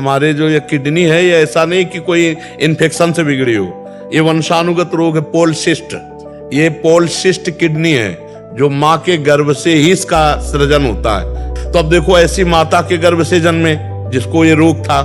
हमारे जो ये किडनी है, ये ऐसा नहीं कि कोई इन्फेक्शन से बिगड़ी हो, ये वंशानुगत रोग है, पोलसिस्ट। ये पोलसिस्ट किडनी है जो माँ के गर्भ से ही इसका सृजन होता है। तो अब देखो, ऐसी माता के गर्भ से जन्मे जिसको ये रोग था,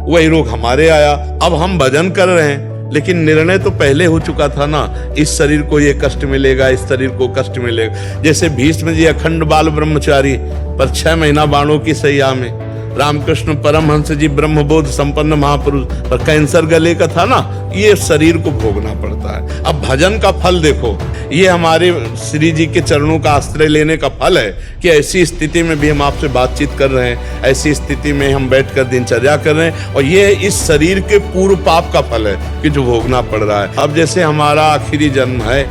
वही रोग हमारे आया। अब हम भजन कर रहे हैं, लेकिन निर्णय तो पहले हो चुका था ना, इस शरीर को ये कष्ट मिलेगा, इस शरीर को कष्ट मिलेगा। जैसे भीष्म जी अखंड बाल ब्रह्मचारी पर 6 महीना बाणों की सैया में, रामकृष्ण परमहंस जी ब्रह्मबोध संपन्न महापुरुष पर कैंसर गले का था ना, ये शरीर को भोगना पड़ता है। अब भजन का फल देखो, ये हमारे श्री जी के चरणों का आश्रय लेने का फल है कि ऐसी स्थिति में भी हम आपसे बातचीत कर रहे हैं, ऐसी स्थिति में हम बैठकर दिनचर्या कर रहे हैं, और ये इस शरीर के पूर्व पाप का फल है कि जो भोगना पड़ रहा है। अब जैसे हमारा आखिरी जन्म है,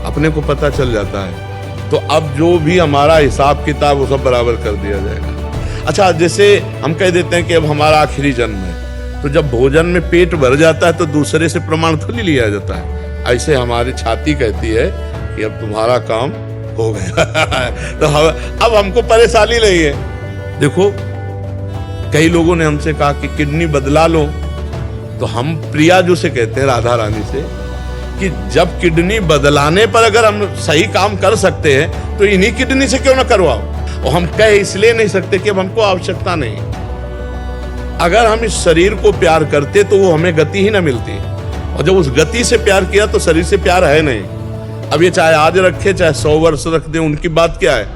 अपने को पता चल जाता है, तो अब जो भी हमारा हिसाब किताब वो सब बराबर कर दिया जाएगा। अच्छा, जैसे हम कह देते हैं कि अब हमारा आखिरी जन्म है, तो जब भोजन में पेट भर जाता है तो दूसरे से प्रमाण थोड़ी लिया जाता है। ऐसे हमारी छाती कहती है कि अब तुम्हारा काम हो गया। तो अब हमको परेशानी नहीं है। देखो, कई लोगों ने हमसे कहा कि किडनी बदला लो, तो हम प्रिया जो से कहते हैं, राधा रानी से, कि जब किडनी बदलाने पर अगर हम सही काम कर सकते हैं तो इन्हीं किडनी से क्यों ना करवाओ। और हम कह इसलिए नहीं सकते कि अब हमको आवश्यकता नहीं। अगर हम इस शरीर को प्यार करते तो वो हमें गति ही ना मिलती, और जब उस गति से प्यार किया तो शरीर से प्यार है नहीं। अब ये चाहे आज रखे चाहे 100 वर्ष रख दे, उनकी बात क्या है।